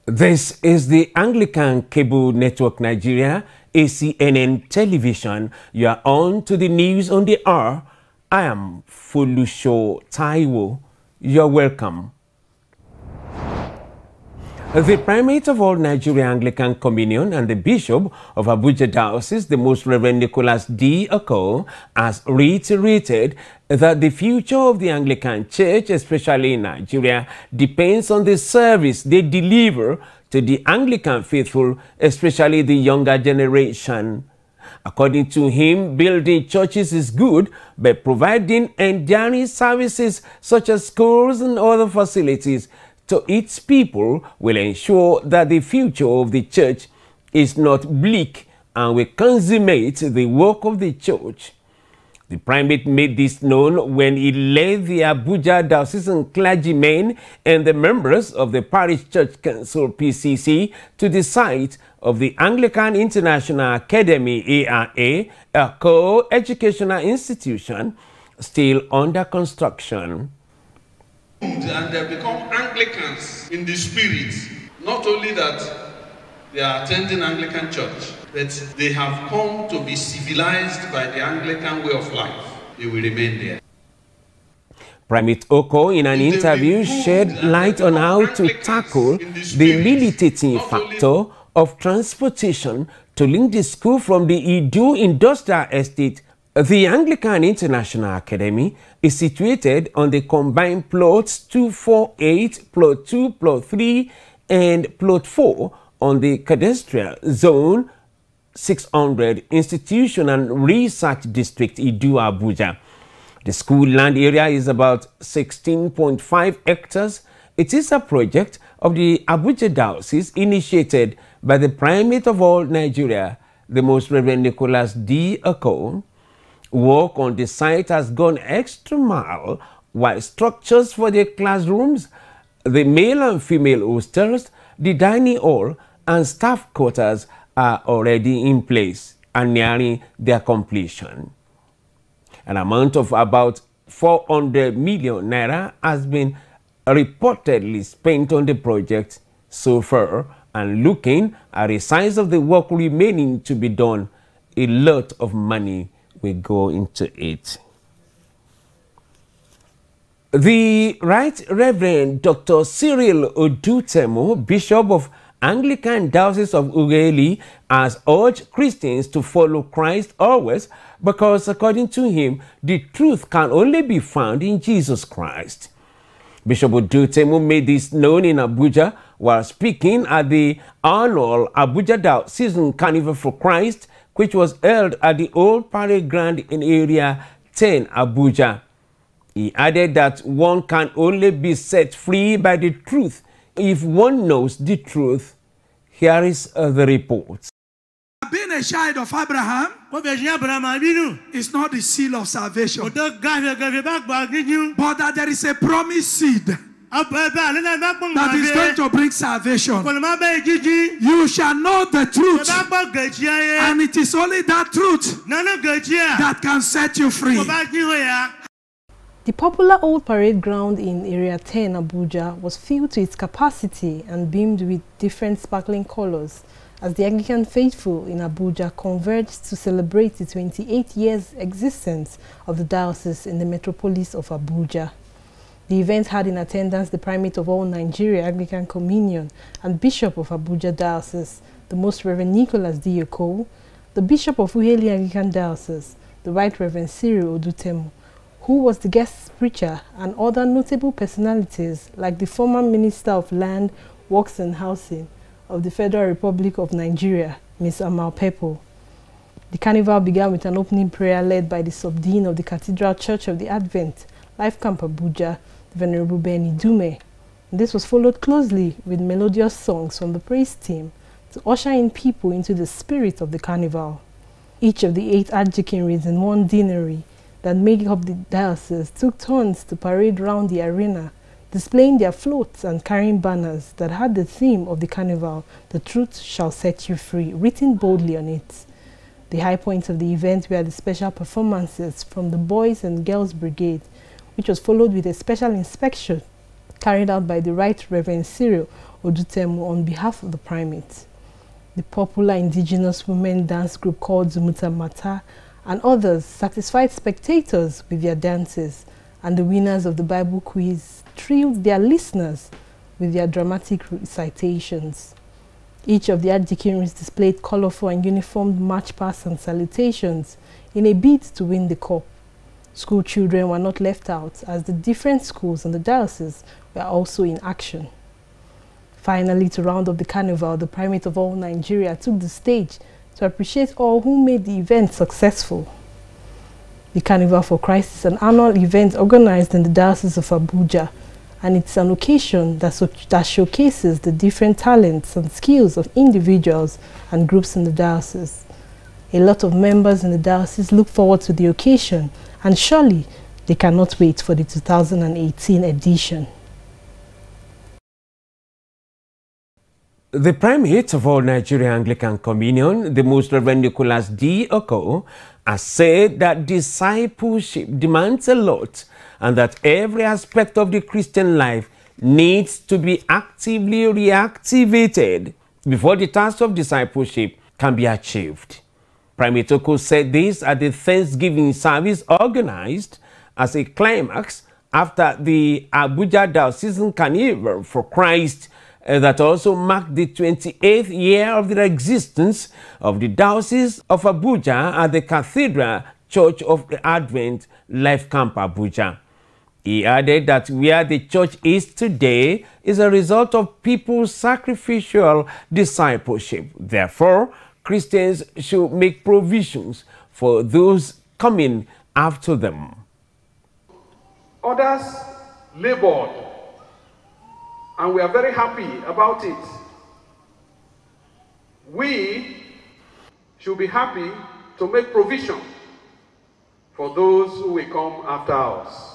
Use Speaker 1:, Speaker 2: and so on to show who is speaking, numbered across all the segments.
Speaker 1: This is the Anglican Cable Network Nigeria, ACNN Television. You are on to the news on the hour. I am Folusho Taiwo. You're welcome. The Primate of all Nigeria Anglican Communion and the Bishop of Abuja Diocese, the Most Reverend Nicholas D. Oko, has reiterated that the future of the Anglican Church, especially in Nigeria, depends on the service they deliver to the Anglican faithful, especially the younger generation. According to him, building churches is good, but providing enduring services such as schools and other facilities to its people will ensure that the future of the church is not bleak and will consummate the work of the church. The primate made this known when he led the Abuja diocesan clergymen and the members of the Parish Church Council (PCC) to the site of the Anglican International Academy (ARA), a co-educational institution still under construction.
Speaker 2: And they become Anglicans in the spirit. Not only that they are attending Anglican church, but they have come to be civilized by the Anglican way of life. They will remain there.
Speaker 1: Primate Oko, in an interview, shed light on how to tackle the militating factor of transportation to link the school from the Idu Industrial Estate. The Anglican International Academy is situated on the combined plots 248, plot 2, plot 3, and plot 4 on the cadastral zone 600 Institution and Research District, Idu, Abuja. The school land area is about 16.5 hectares. It is a project of the Abuja Diocese initiated by the Primate of all Nigeria, the Most Reverend Nicholas D. Oko. Work on the site has gone extra mile, while structures for the classrooms, the male and female hostels, the dining hall, and staff quarters are already in place and nearing their completion. An amount of about 400 million naira has been reportedly spent on the project so far, and looking at the size of the work remaining to be done, a lot of money will go into it. The Right Reverend Dr. Cyril Odutemo, Bishop of Anglican Diocese of Ughelli, has urged Christians to follow Christ always because, according to him, the truth can only be found in Jesus Christ. Bishop Odutemo made this known in Abuja while speaking at the annual Abuja Diocesan Carnival for Christ, which was held at the old parade ground in Area 10, Abuja. He added that one can only be set free by the truth if one knows the truth. Here is the report.
Speaker 3: Being a child of Abraham is not the seal of salvation, but that there is a promised seed that is going to bring salvation. You shall know the truth, and it is only that truth that can set you free.
Speaker 4: The popular old parade ground in Area 10, Abuja, was filled to its capacity and beamed with different sparkling colors as the Anglican faithful in Abuja converged to celebrate the 28 years existence of the diocese in the metropolis of Abuja. The event had in attendance the Primate of all Nigeria Anglican Communion and Bishop of Abuja Diocese, the Most Reverend Nicholas D. Oko, the Bishop of Ughelli Anglican Diocese, the Right Reverend Cyril Odutemo, who was the guest preacher, and other notable personalities like the former Minister of Land, Works and Housing of the Federal Republic of Nigeria, Ms. Amal Pepo. The carnival began with an opening prayer led by the Subdean of the Cathedral Church of the Advent, Life Camp Abuja, the Venerable Benny Dume. This was followed closely with melodious songs from the praise team to usher in people into the spirit of the carnival. Each of the 8 archdeaconries in one deanery that make up the diocese took turns to parade round the arena, displaying their floats and carrying banners that had the theme of the carnival, "The Truth Shall Set You Free," written boldly on it. The high points of the event were the special performances from the Boys and Girls Brigade, which was followed with a special inspection carried out by the Right Reverend Cyril Odutemu on behalf of the primate. The popular indigenous women dance group called Zumuta Mata and others satisfied spectators with their dances, and the winners of the Bible quiz thrilled their listeners with their dramatic recitations. Each of the archdeaconries displayed colorful and uniformed march pasts and salutations in a bid to win the cup. School children were not left out, as the different schools in the diocese were also in action. Finally, to round up the carnival, the primate of all Nigeria took the stage to appreciate all who made the event successful. The Carnival for Christ is an annual event organized in the Diocese of Abuja, and it's an occasion that showcases the different talents and skills of individuals and groups in the diocese. A lot of members in the diocese look forward to the occasion, and surely they cannot wait for the 2018 edition.
Speaker 1: The primate of all Nigeria Anglican Communion, the Most Reverend Nicholas D. Oko, has said that discipleship demands a lot and that every aspect of the Christian life needs to be actively reactivated before the task of discipleship can be achieved. Primate Oko said this at the Thanksgiving service organized as a climax after the Abuja Diocesan Carnival for Christ that also marked the 28th year of the existence of the Diocese of Abuja at the Cathedral Church of the Advent Life Camp Abuja. He added that where the church is today is a result of people's sacrificial discipleship. Therefore, Christians should make provisions for those coming after them.
Speaker 2: Others labored, and we are very happy about it. We should be happy to make provision for those who will come after us.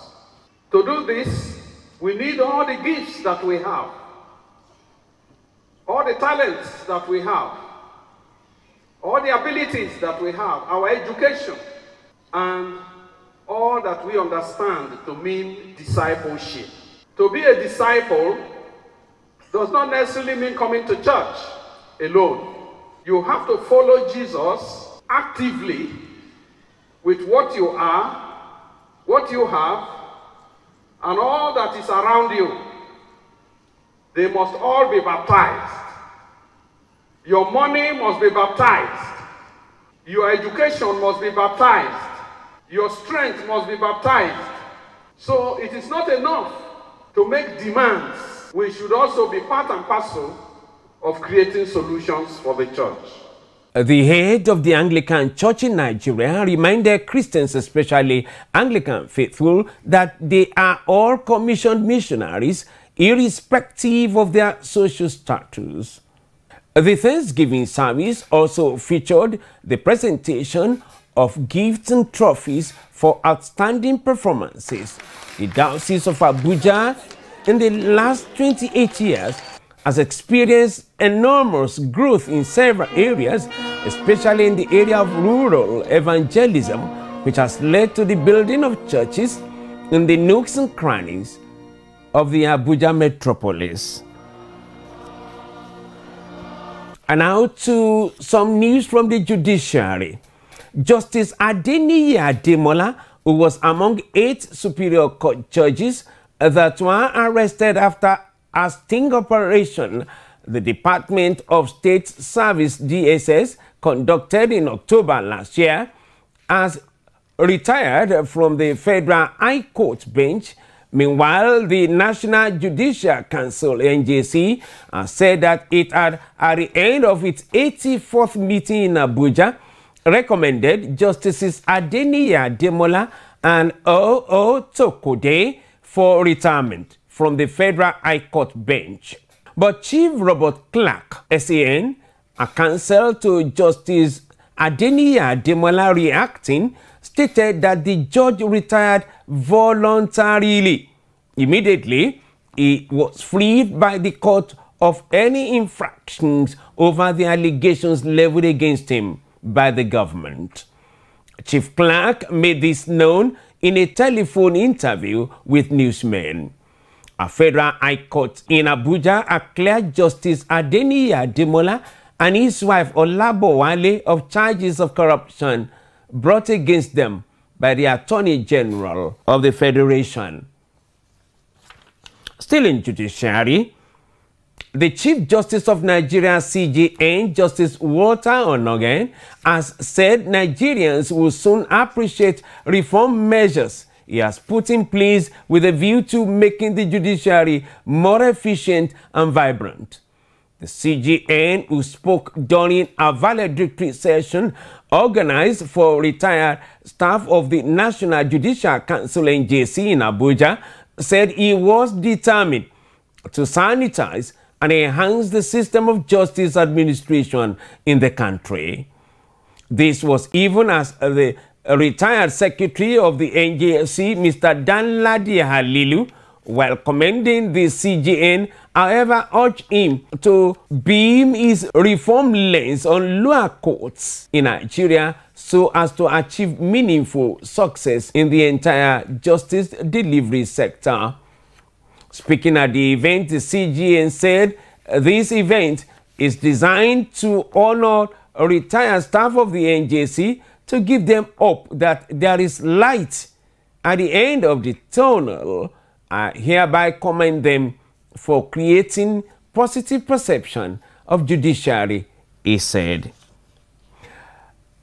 Speaker 2: To do this, we need all the gifts that we have, all the talents that we have, all the abilities that we have, our education, and all that we understand to mean discipleship. To be a disciple does not necessarily mean coming to church alone. You have to follow Jesus actively with what you are, what you have, and all that is around you. They must all be baptized. Your money must be baptized. Your education must be baptized. Your strength must be baptized. So it is not enough to make demands. We should also be part and parcel of creating solutions for the church.
Speaker 1: The head of the Anglican Church in Nigeria reminded Christians, especially Anglican faithful, that they are all commissioned missionaries, irrespective of their social status. The Thanksgiving service also featured the presentation of gifts and trophies for outstanding performances. The Diocese of Abuja in the last 28 years has experienced enormous growth in several areas, especially in the area of rural evangelism, which has led to the building of churches in the nooks and crannies of the Abuja metropolis. And now to some news from the judiciary. Justice Adeniyi Ademola, who was among 8 Superior Court judges that were arrested after a sting operation the Department of State Service DSS conducted in October last year, has retired from the Federal High Court bench. Meanwhile, the National Judicial Council, NJC, said that it had, at the end of its 84th meeting in Abuja, recommended Justices Adeniyi Ademola and O.O. Tokode for retirement from the Federal High Court bench. But Chief Robert Clark, SAN, a counsel to Justice Adeniyi Ademola reacting, stated that the judge retired voluntarily. Immediately, he was freed by the court of any infractions over the allegations leveled against him by the government. Chief Clark made this known in a telephone interview with newsmen. A federal high court in Abuja cleared Justice Adeniyi Ademola and his wife Olabowale of charges of corruption brought against them by the Attorney General of the Federation. Still in Judiciary, the Chief Justice of Nigeria, CJN, Justice Walter Onogen, has said Nigerians will soon appreciate reform measures he has put in place with a view to making the judiciary more efficient and vibrant. The CJN, who spoke during a valedictory session organized for retired staff of the National Judicial Council NJC in Abuja, said he was determined to sanitize and enhance the system of justice administration in the country. This was even as the retired secretary of the NJC, Mr. Danladi Halilu, while commending the CJN, however, urged him to beam his reform lens on lower courts in Nigeria so as to achieve meaningful success in the entire justice delivery sector. Speaking at the event, the CJN said this event is designed to honor retired staff of the NJC to give them hope that there is light at the end of the tunnel. I hereby commend them for creating positive perception of judiciary, he said.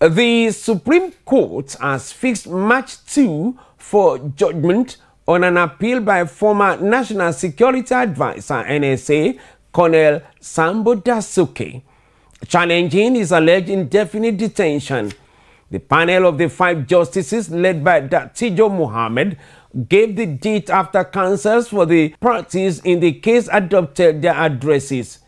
Speaker 1: The Supreme Court has fixed March 2 for judgment on an appeal by former National Security Advisor, NSA, Colonel Sambo Dasuki, challenging his alleged indefinite detention. The panel of the 5 justices, led by Datijo Muhammad, gave the date after counsels for the parties in the case adopted their addresses.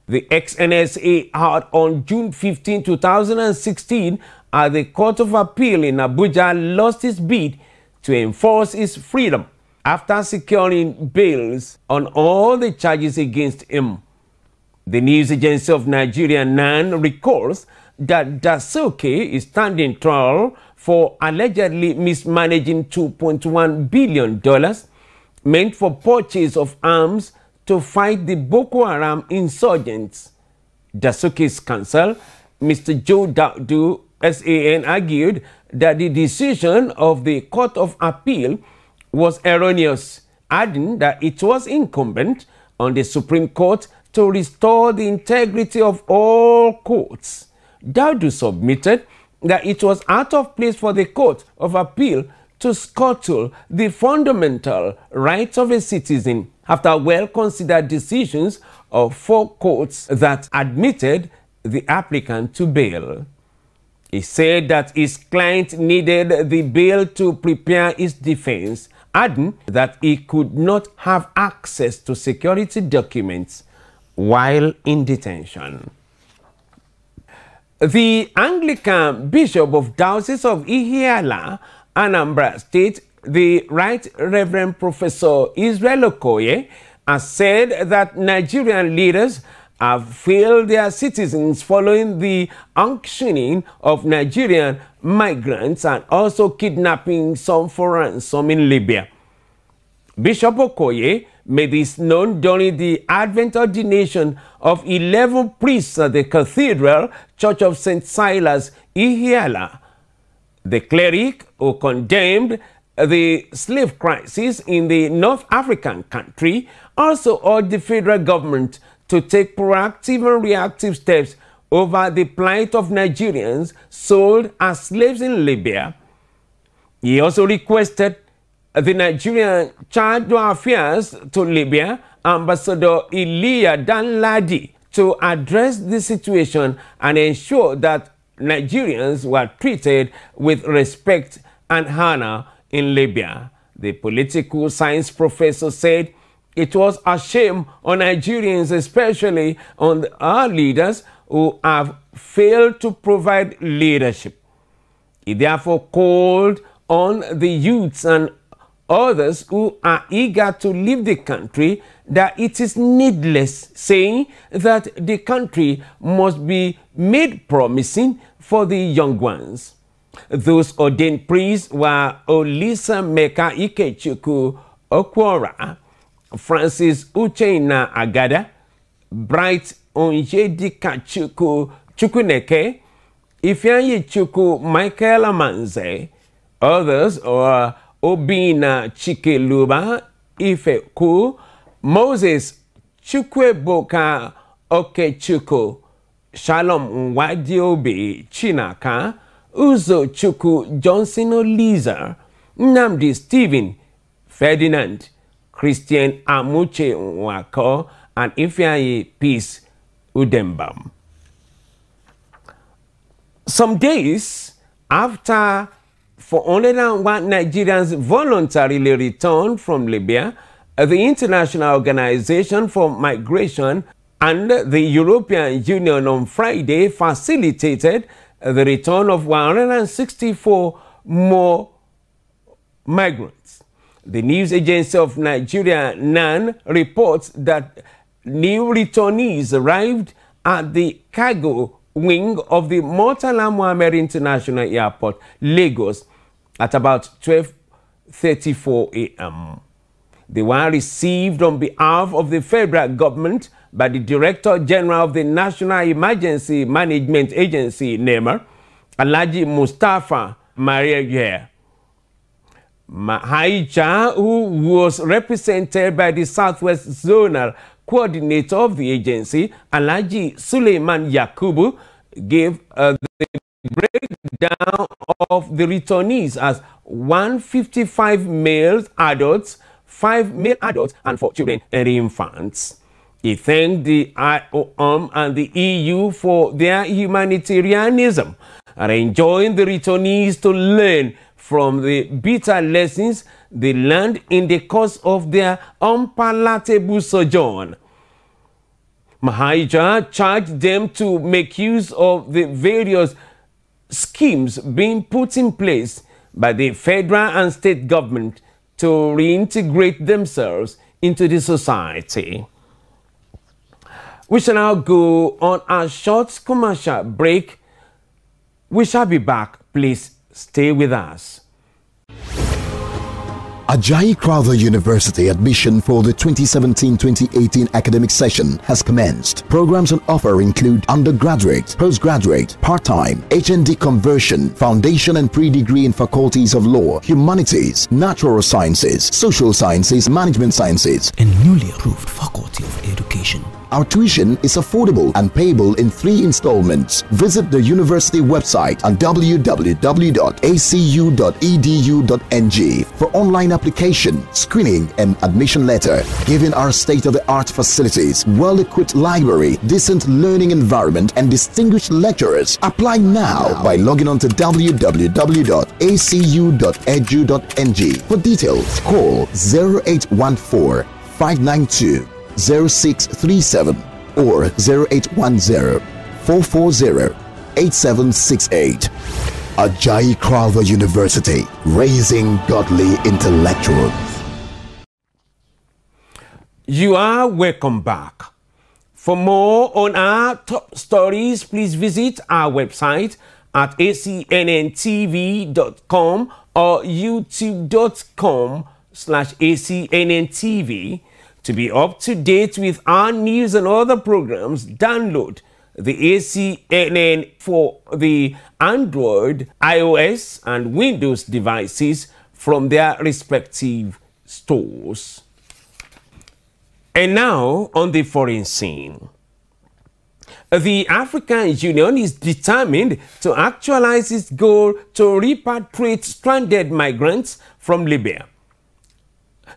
Speaker 1: The ex-NSA had on June 15, 2016, at the Court of Appeal in Abuja, lost his bid to enforce his freedom after securing bails on all the charges against him. The news agency of Nigeria, ACNN, recalls that Dasuki is standing trial for allegedly mismanaging $2.1 billion meant for purchase of arms to fight the Boko Haram insurgents. Dasuki's counsel, Mr. Joe Daudu, SAN, argued that the decision of the Court of Appeal was erroneous, adding that it was incumbent on the Supreme Court to restore the integrity of all courts. Daudu submitted that it was out of place for the Court of Appeal to scuttle the fundamental rights of a citizen after well-considered decisions of 4 courts that admitted the applicant to bail. He said that his client needed the bail to prepare his defense, adding that he could not have access to security documents while in detention. The Anglican Bishop of Diocese of Ihiala, Anambra State, the Right Reverend Professor Israel Okoye, has said that Nigerian leaders have failed their citizens following the auctioning of Nigerian migrants and also kidnapping some for ransom in Libya. Bishop Okoye made this known during the Advent ordination of 11 priests at the Cathedral Church of St. Silas, Ihiala. The cleric, who condemned the slave crisis in the North African country, also urged the federal government to take proactive and reactive steps over the plight of Nigerians sold as slaves in Libya. He also requested the Nigerian Charge of Affairs to Libya, Ambassador Iliya Danladi, to address the situation and ensure that Nigerians were treated with respect and honor in Libya. The political science professor said it was a shame on Nigerians, especially on our leaders who have failed to provide leadership. He therefore called on the youths and others who are eager to leave the country that it is needless, saying that the country must be made promising for the young ones. Those ordained priests were Olisa Meka Ikechukwu Okwora, Francis Uchenna Agada, Bright Onjedika Chukuneke, Ifeanyi Chuku Michael Amanze. Others are Obina Chikeluba Ifeku, Moses Chukweboka Okechukwu, Shalom Nwadiobi Chinaka, Uzo Chukwu Johnson Oliza, Nnamdi Stephen Ferdinand, Christian Amuche Nwako, and Ifeanyi Peace Udembam. Some days after 401 Nigerians voluntarily returned from Libya, the International Organization for Migration and the European Union on Friday facilitated the return of 164 more migrants. The news agency of Nigeria, ACNN, reports that new returnees arrived at the cargo wing of the Murtala Muhammed International Airport, Lagos, at about 12:34 a.m. They were received on behalf of the federal government by the Director General of the National Emergency Management Agency, NEMA, Alhaji Mustafa Maria Mahaija, who was represented by the Southwest Zonal Coordinator of the agency, Alhaji Suleiman Yakubu, gave the breakdown of the returnees as 155 male adults, 5 male adults, and 4 children and infants. He thanked the IOM and the EU for their humanitarianism and enjoined the returnees to learn from the bitter lessons they learned in the course of their unpalatable sojourn. Mahaija charged them to make use of the various schemes being put in place by the federal and state government to reintegrate themselves into the society. We shall now go on a short commercial break. We shall be back. Please stay with us.
Speaker 5: Ajayi Crowther University admission for the 2017-2018 academic session has commenced. Programs on offer include undergraduate, postgraduate, part-time, HND conversion, foundation and pre-degree in faculties of law, humanities, natural sciences, social sciences, management sciences,
Speaker 6: and newly approved faculty of education.
Speaker 5: Our tuition is affordable and payable in 3 installments. Visit the university website at www.acu.edu.ng for online application, screening, and admission letter. Given our state-of-the-art facilities, well-equipped library, decent learning environment, and distinguished lecturers, apply now by logging on to www.acu.edu.ng. For details, call 0814 592 0637 or 0810-440-8768. Ajayi Crowther University, raising godly intellectuals.
Speaker 1: You are welcome back. For more on our top stories, please visit our website at ACNNTV.com or youtube.com/ACNNTV. To be up to date with our news and other programs, download the ACNN for the Android, iOS, and Windows devices from their respective stores. And now, on the foreign scene. The African Union is determined to actualize its goal to repatriate stranded migrants from Libya,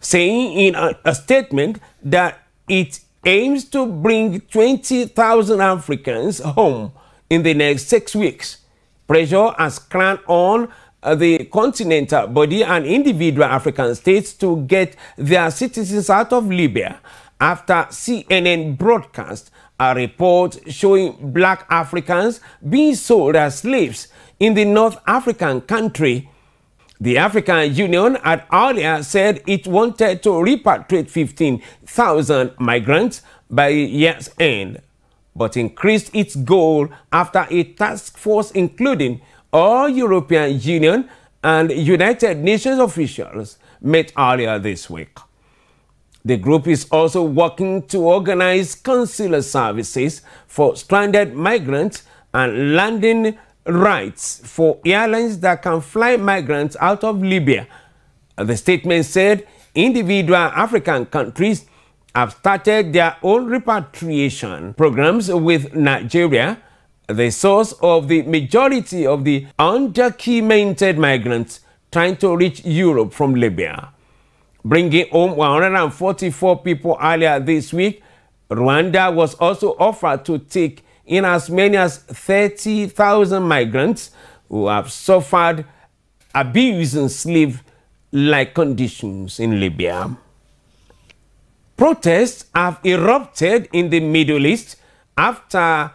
Speaker 1: saying in a statement that it aims to bring 20,000 Africans home in the next 6 weeks. Pressure has climbed on the continental body and individual African states to get their citizens out of Libya after CNN broadcast a report showing black Africans being sold as slaves in the North African country. The African Union had earlier said it wanted to repatriate 15,000 migrants by year's end, but increased its goal after a task force including all European Union and United Nations officials met earlier this week. The group is also working to organize consular services for stranded migrants and landing rights for airlines that can fly migrants out of Libya. The statement said individual African countries have started their own repatriation programs with Nigeria, the source of the majority of the undocumented migrants trying to reach Europe from Libya. Bringing home 144 people earlier this week, Rwanda was also offered to take in as many as 30,000 migrants who have suffered abuse and slave-like conditions in Libya. Protests have erupted in the Middle East after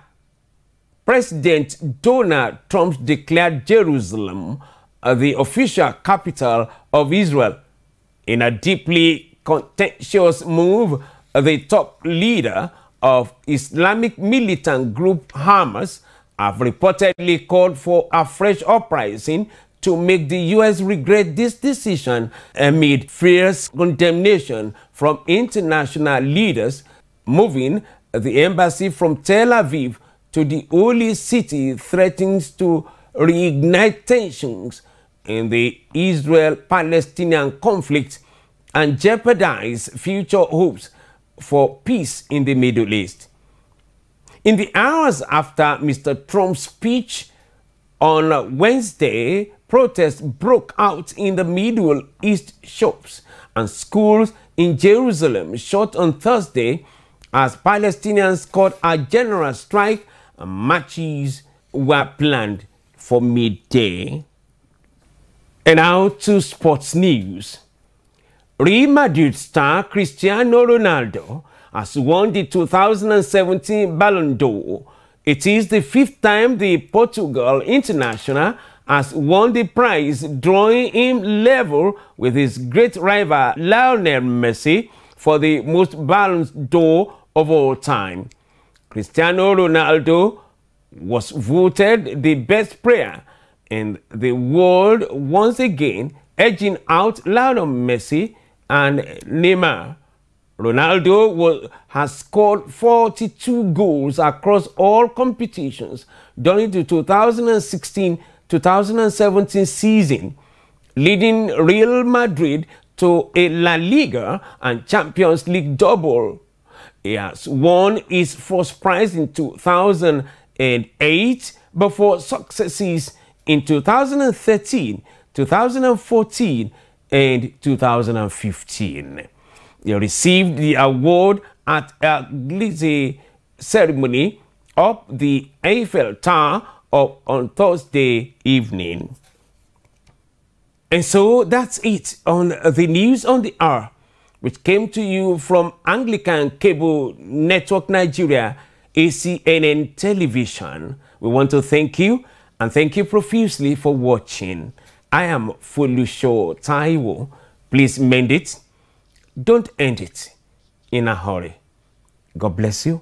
Speaker 1: President Donald Trump declared Jerusalem the official capital of Israel. In a deeply contentious move, the top leader of Islamic militant group Hamas have reportedly called for a fresh uprising to make the U.S. regret this decision amid fierce condemnation from international leaders. Moving the embassy from Tel Aviv to the Holy City threatens to reignite tensions in the Israel-Palestinian conflict and jeopardize future hopes for peace in the Middle East. In the hours after Mr. Trump's speech on Wednesday, protests broke out in the Middle East. Shops and schools in Jerusalem shut on Thursday as Palestinians called a general strike, and marches were planned for midday. And now to sports news. Real Madrid star Cristiano Ronaldo has won the 2017 Ballon d'Or. It is the 5th time the Portugal international has won the prize, drawing him level with his great rival Lionel Messi for the most Ballon d'Or of all time. Cristiano Ronaldo was voted the best player in the world once again, edging out Lionel Messi and Neymar. Ronaldo has scored 42 goals across all competitions during the 2016-2017 season, leading Real Madrid to a La Liga and Champions League double. He has won his first prize in 2008 before successes in 2013, 2014, and 2015. He received the award at a glitzy ceremony up the Eiffel Tower on Thursday evening. And so that's it on the news on the hour, which came to you from Anglican Cable Network Nigeria, ACNN Television. We want to thank you and thank you profusely for watching. I am Folusho Taiwo. Please mend it. Don't end it in a hurry. God bless you.